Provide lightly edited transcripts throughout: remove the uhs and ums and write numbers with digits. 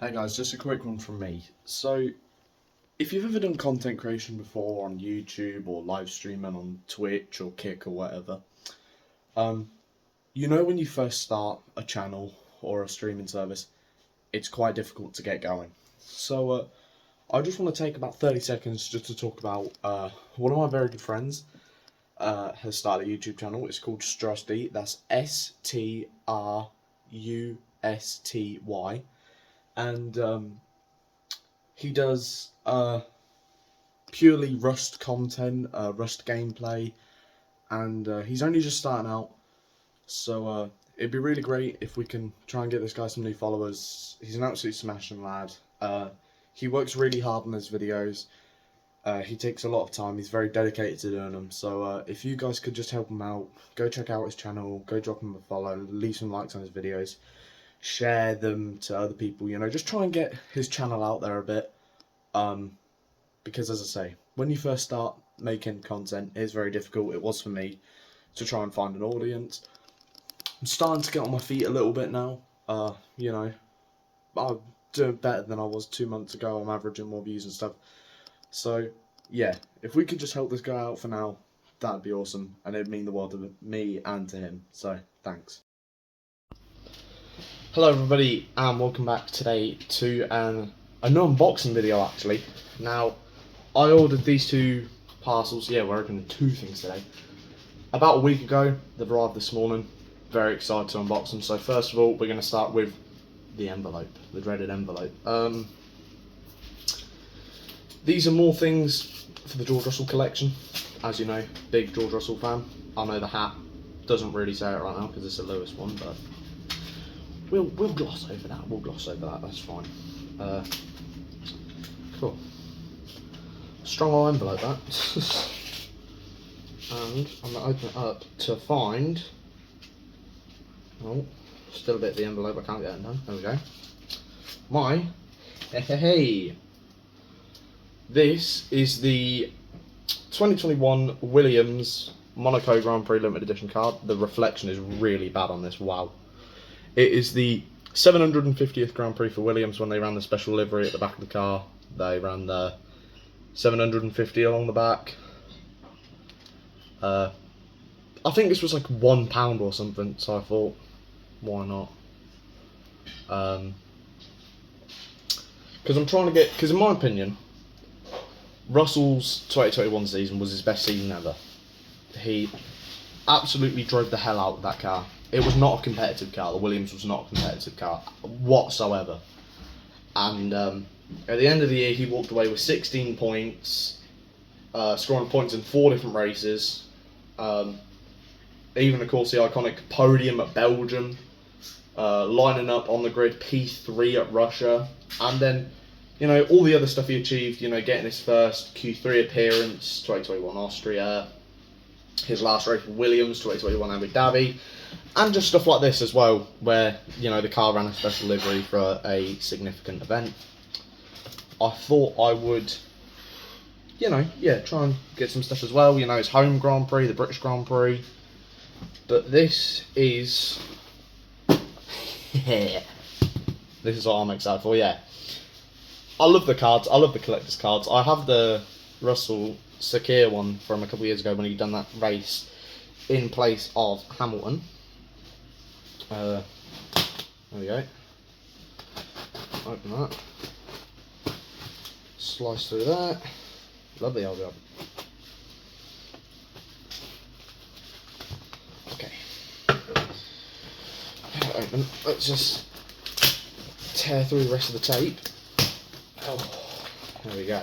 Hey guys, just a quick one from me. So, if you've ever done content creation before on YouTube or live streaming on Twitch or Kick or whatever, you know when you first start a channel or a streaming service, it's quite difficult to get going. So, I just want to take about 30 seconds just to talk about one of my very good friends has started a YouTube channel. It's called Strusty. That's Strusty. And he does purely Rust content, Rust gameplay, and he's only just starting out. So it'd be really great if we can try and get this guy some new followers. He's an absolute smashing lad. He works really hard on his videos. He takes a lot of time. He's very dedicated to doing them. So if you guys could just help him out, go check out his channel, go drop him a follow, leave some likes on his videos, share them to other people, you know, just try and get his channel out there a bit, because as I say, when you first start making content, it's very difficult. It was for me to try and find an audience. I'm starting to get on my feet a little bit now. You know, I'm doing better than I was 2 months ago. I'm averaging more views and stuff. So yeah, if we could just help this guy out for now, that'd be awesome, and it'd mean the world to me and to him. So thanks. Hello everybody, and welcome back today to an unboxing video actually. Now, I ordered these two parcels, yeah, we're opening two things today, about a week ago. They've arrived this morning. Very excited to unbox them. So first of all, we're going to start with the envelope, the dreaded envelope. These are more things for the George Russell collection. As you know, big George Russell fan. I know the hat doesn't really say it right now because it's a Lewis one, but We'll gloss over that. That's fine. Cool. Strong old envelope that. And I'm gonna open it up to find. Oh, still a bit of the envelope. I can't get it done. There we go. Hey. This is the 2021 Williams Monaco Grand Prix Limited Edition card. The reflection is really bad on this. Wow. It is the 750th Grand Prix for Williams. When they ran the special livery at the back of the car, they ran the 750 along the back. I think this was like £1 or something, so I thought, why not? Because I'm trying to get, because in my opinion, Russell's 2021 season was his best season ever. He absolutely drove the hell out of that car. It was not a competitive car. The Williams was not a competitive car whatsoever. And at the end of the year, he walked away with 16 points, scoring points in 4 different races. Even, of course, the iconic podium at Belgium, lining up on the grid P3 at Russia, and then, you know, all the other stuff he achieved. You know, getting his first Q3 appearance, 2021 Austria, his last race for Williams, 2021 Abu Dhabi. And just stuff like this as well, where, you know, the car ran a special livery for a significant event. I thought I would, you know, yeah, try and get some stuff as well. You know, his home Grand Prix, the British Grand Prix. But this is... this is what I'm excited for, yeah. I love the cards. I love the collector's cards. I have the Russell Sakir one from a couple of years ago when he done that race in place of Hamilton. There we go. Open that. Slice through that. Lovely old job. Okay. Open. Let's just tear through the rest of the tape. Oh, there we go.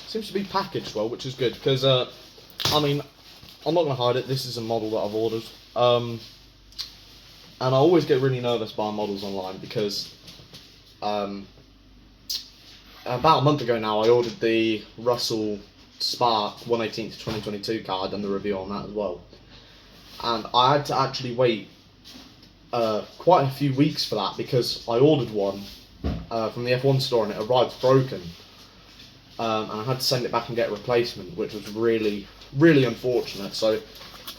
Seems to be packaged well, which is good, because I mean, I'm not going to hide it, this is a model that I've ordered, and I always get really nervous buying models online, because about a month ago now I ordered the Russell Spark 118th 2022 car. I've done the review on that as well, and I had to actually wait quite a few weeks for that, because I ordered one from the F1 store and it arrived broken, and I had to send it back and get a replacement, which was really unfortunate. So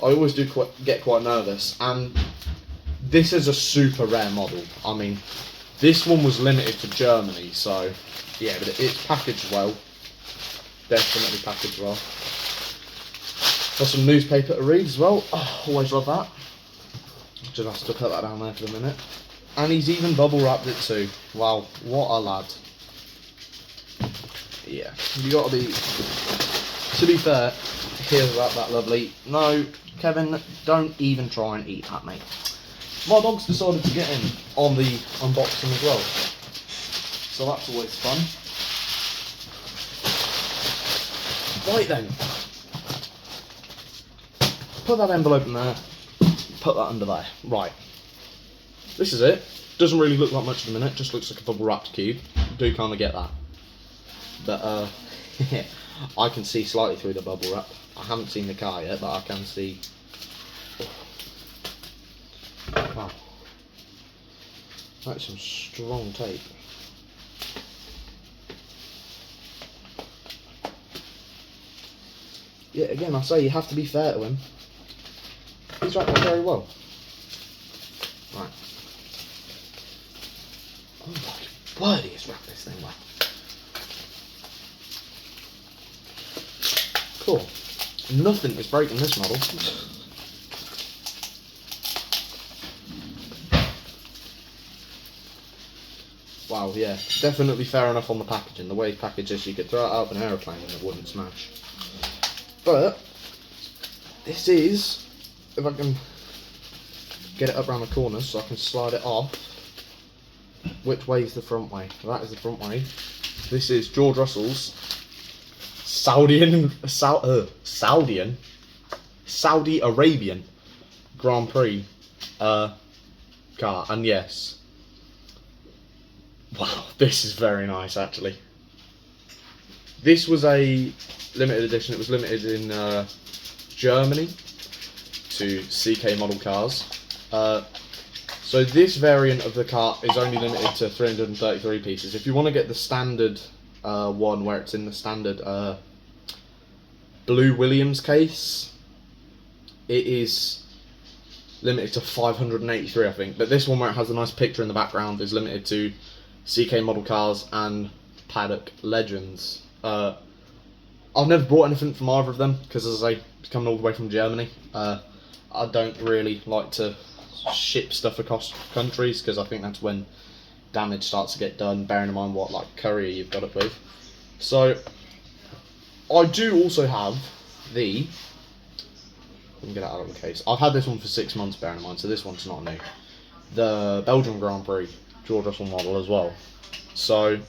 I always do get quite nervous, and this is a super rare model. I mean, This one was limited to Germany, so yeah, but it's packaged well. Definitely packaged well. Got some newspaper to read as well. Oh, always love that. Just have to put that down there for the minute. And he's even bubble wrapped it too. Wow, what a lad. Yeah, you got to be fair, here's that lovely. No, Kevin, don't even try and eat that, mate. My dog's decided to get in on the unboxing as well, so that's always fun. Right then, put that envelope in there, put that under there. Right, this is it. Doesn't really look like much at the minute, just looks like a bubble wrapped cube. Do kind of get that. But I can see slightly through the bubble wrap. I haven't seen the car yet, but I can see. Wow, that's some strong tape. Yeah, again, I say you have to be fair to him. He's wrapped that very well. Right. Oh my word, he's wrapped this thing well. Cool. Nothing is breaking this model. Wow, yeah, definitely fair enough on the packaging. The way it's packaged is you could throw it out of an aeroplane and it wouldn't smash. But this is, if I can get it up around the corners so I can slide it off. Which way is the front way? That is the front way. This is George Russell's Saudi Arabian Grand Prix car, and yes, wow, this is very nice actually. This was a limited edition. It was limited in Germany to CK model cars. So this variant of the car is only limited to 333 pieces. If you want to get the standard one where it's in the standard blue Williams case, it is limited to 583, I think. But this one where it has a nice picture in the background is limited to CK model cars and Paddock Legends. I've never bought anything from either of them because, as I say, it's coming all the way from Germany. I don't really like to ship stuff across countries because I think that's when damage starts to get done, bearing in mind what like courier you've got it with. So I do also have the, let me get it out of the case, I've had this one for 6 months, bearing in mind, so this one's not new, the Belgian Grand Prix George Russell model as well. So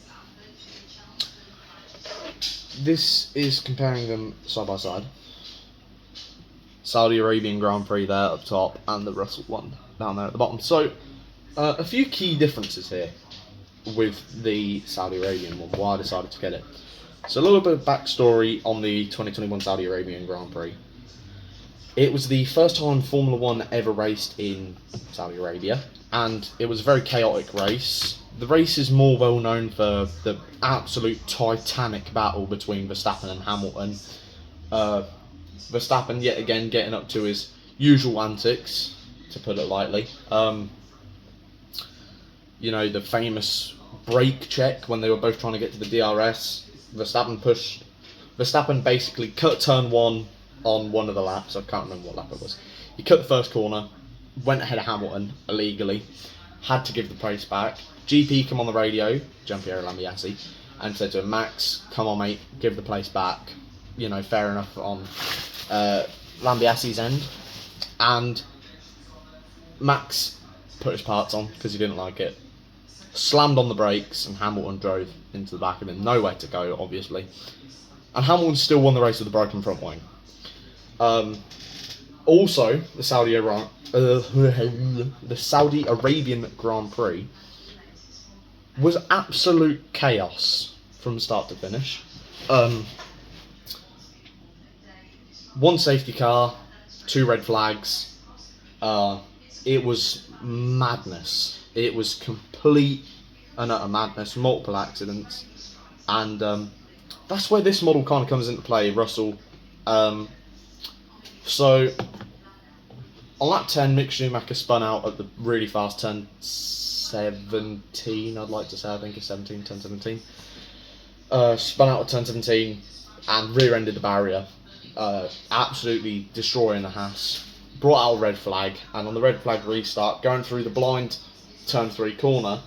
this is comparing them side by side. Saudi Arabian Grand Prix there up top and the Russell one down there at the bottom. So a few key differences here with the Saudi Arabian one, why I decided to get it. So a little bit of backstory on the 2021 Saudi Arabian Grand Prix. It was the first time Formula 1 ever raced in Saudi Arabia, and it was a very chaotic race. The race is more well known for the absolute titanic battle between Verstappen and Hamilton. Verstappen yet again getting up to his usual antics, to put it lightly. You know, the famous brake check when they were both trying to get to the DRS. Verstappen basically cut turn one on one of the laps. I can't remember what lap it was. He cut the first corner, went ahead of Hamilton illegally, had to give the place back. GP come on the radio, Gianpiero Lambiase, and said to him, Max, come on mate, give the place back. You know, fair enough on Lambiase's end. And Max put his parts on because he didn't like it. Slammed on the brakes and Hamilton drove into the back of him. Nowhere to go, obviously. And Hamilton still won the race with a broken front wing. Also, the Saudi Arabian Grand Prix was absolute chaos from start to finish. One safety car, 2 red flags. It was madness. It was complete and utter madness, multiple accidents. And that's where this model kind of comes into play, Russell. So, on lap 10, Mick Schumacher spun out at the really fast turn 6, 17, I'd like to say. I think it's 17, turn 17. Spun out of turn 17 and rear-ended the barrier, absolutely destroying the Haas. Brought out a red flag, and on the red flag restart, going through the blind turn 3 corner,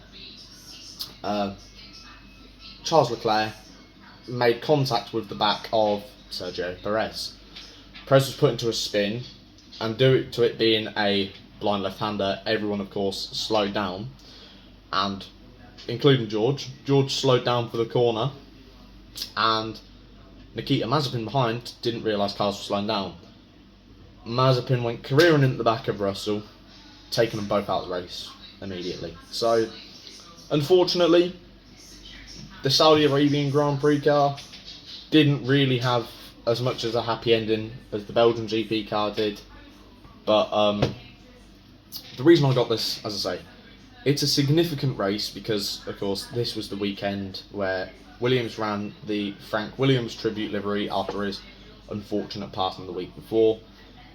Charles Leclerc made contact with the back of Sergio Perez. Perez was put into a spin, and due to it being a blind left-hander, everyone of course slowed down, and including George. George slowed down for the corner, and Nikita Mazepin behind didn't realise cars were slowing down. Mazepin went careering into the back of Russell, taking them both out of the race immediately. So, unfortunately, the Saudi Arabian Grand Prix car didn't really have as much as a happy ending as the Belgian GP car did. But the reason I got this, as I say, it's a significant race because, of course, this was the weekend where Williams ran the Frank Williams tribute livery after his unfortunate passing the week before.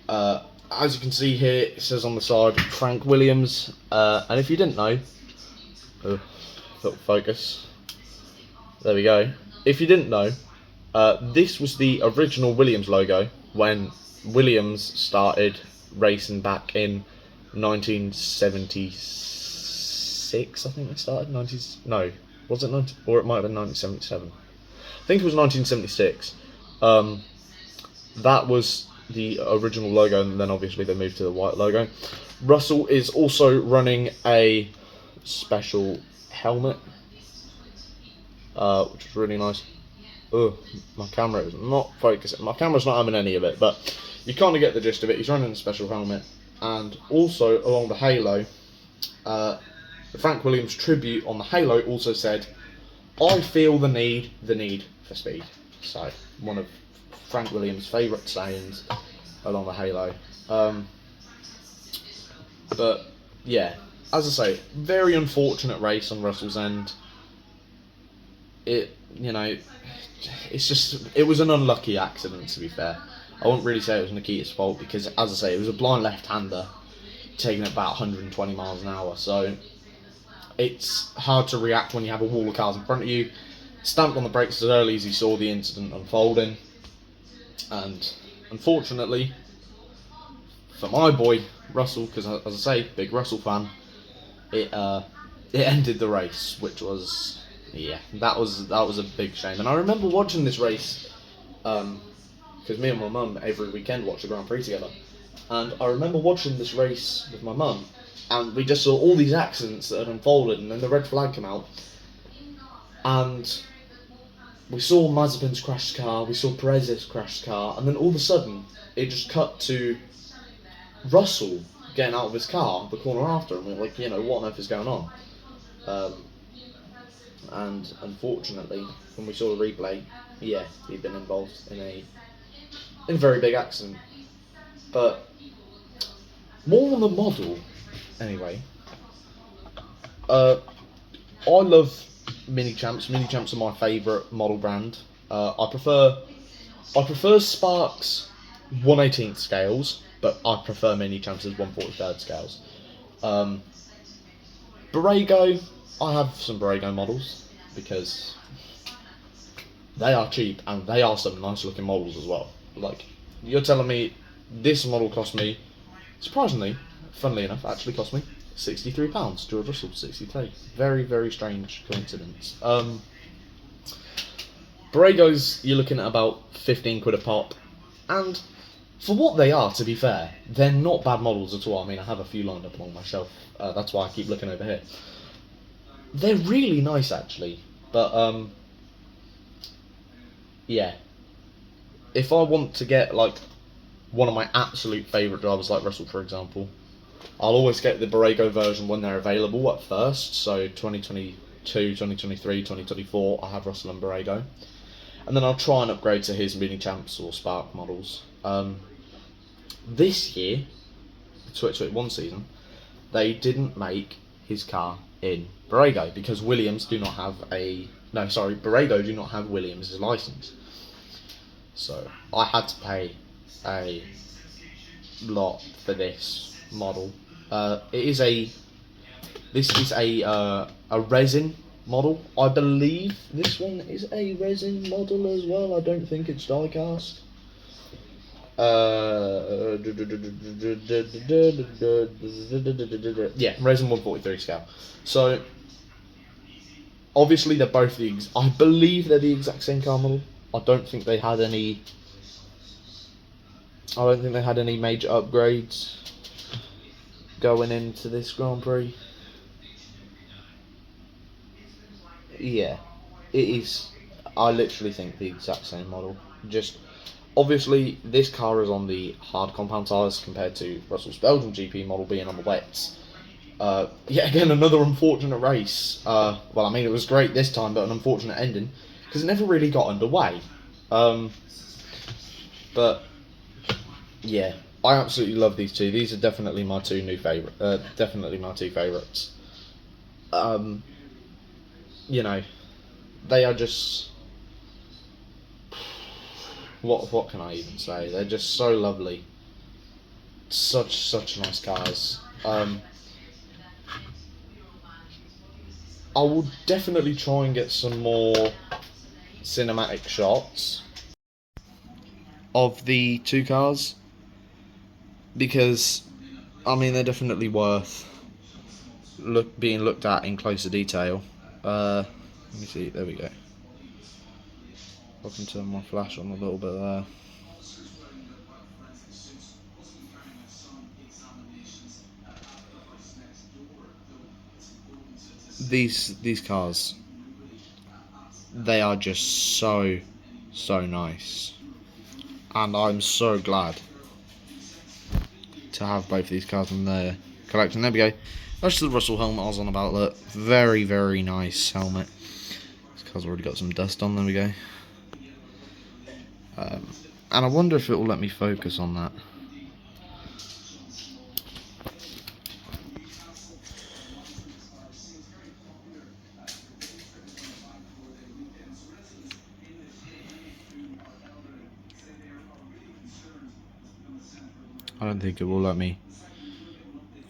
As you can see here, it says on the side, Frank Williams, and if you didn't know, focus, there we go. If you didn't know, this was the original Williams logo when Williams started racing back in 1976, I think they started, no, was it 19, or it might have been 1977. I think it was 1976. That was the original logo, and then obviously they moved to the white logo. Russell is also running a special helmet, which is really nice. Oh, my camera is not focusing. My camera's not having any of it, but you kind of get the gist of it. He's running a special helmet, and also along the halo, the Frank Williams tribute on the halo also said, "I feel the need for speed." So one of Frank Williams' favourite sayings along the halo. But yeah, as I say, very unfortunate race on Russell's end. It was an unlucky accident, to be fair. I wouldn't really say it was Nikita's fault because, as I say, it was a blind left-hander taking about 120 miles an hour. So it's hard to react when you have a wall of cars in front of you. Stamped on the brakes as early as he saw the incident unfolding. And unfortunately, for my boy Russell, because as I say, big Russell fan, it ended the race, which was, yeah, that was a big shame. And I remember watching this race, because me and my mum every weekend watch the Grand Prix together, and I remember watching this race with my mum, and we just saw all these accidents that had unfolded, and then the red flag came out, and we saw Mazepin's crashed car, we saw Perez's crashed car, and then all of a sudden, it just cut to Russell getting out of his car the corner after, and we're like, what on earth is going on? And unfortunately, when we saw the replay, yeah, he'd been involved in a very big accident. But more on the model, anyway. I love Mini Champs. Mini Champs are my favourite model brand. I prefer Sparks 1/18 scales, but I prefer Mini Champs as 1/43 scales. Borrego, I have some Borrego models because they are cheap and they are some nice looking models as well. Like, you're telling me this model cost me, surprisingly, funnily enough, actually cost me £63. George Russell, 63. Very, very strange coincidence. Borregos, you're looking at about 15 quid a pop, and for what they are, to be fair, they're not bad models at all. I mean, I have a few lined up along my shelf. That's why I keep looking over here. They're really nice, actually. But, yeah. If I want to get, like, one of my absolute favourite drivers, like Russell, for example, I'll always get the Borrego version when they're available at first. So, 2022, 2023, 2024, I have Russell and Borrego. And then I'll try and upgrade to his Mini Champs or Spark models. This year, the 2021 season, they didn't make his car in Borrego because Williams do not have Borrego do not have Williams' license. So I had to pay a lot for this model. It is a This is a resin model. I believe this one is a resin model as well. I don't think it's die-cast. Yeah, resin 143 scale. So obviously they're both I believe they're the exact same car model. I don't think they had any major upgrades going into this Grand Prix. Yeah, it is. I literally think the exact same model. Just obviously, this car is on the hard compound tyres compared to Russell's Belgian GP model being on the wets. Yet again, another unfortunate race. Well, I mean, it was great this time, but an unfortunate ending because it never really got underway. But yeah, I absolutely love these two. These are definitely my two new favourite. Definitely my two favourites. You know, they are just. What can I even say? They're just so lovely. Such nice cars. I will definitely try and get some more cinematic shots of the two cars because I mean they're definitely worth being looked at in closer detail. Let me see. There we go. I can turn my flash on a little bit there. These cars, they are just so nice, and I'm so glad to have both these cars in the collection. There we go. That's the Russell helmet I was on about. Look, very nice helmet. This car's already got some dust on. There we go. And I wonder if it will let me focus on that. I don't think it will let me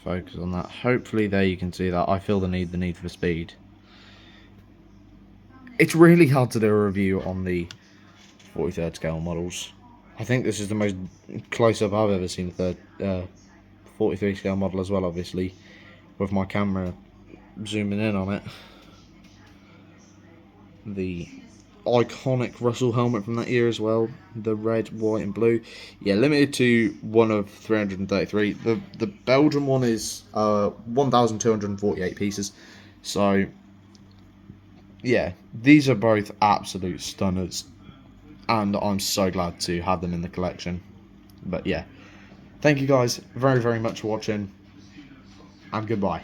focus on that. Hopefully there you can see that. I feel the need for speed. It's really hard to do a review on the 43rd scale models. I think this is the most close-up I've ever seen the 43 scale model as well, obviously, with my camera zooming in on it. The iconic Russell helmet from that year as well, the red, white and blue. Yeah, limited to 1 of 333. The Belgian one is 1,248 pieces. So yeah, these are both absolute stunners, and I'm so glad to have them in the collection. But yeah, thank you guys very much for watching, and goodbye.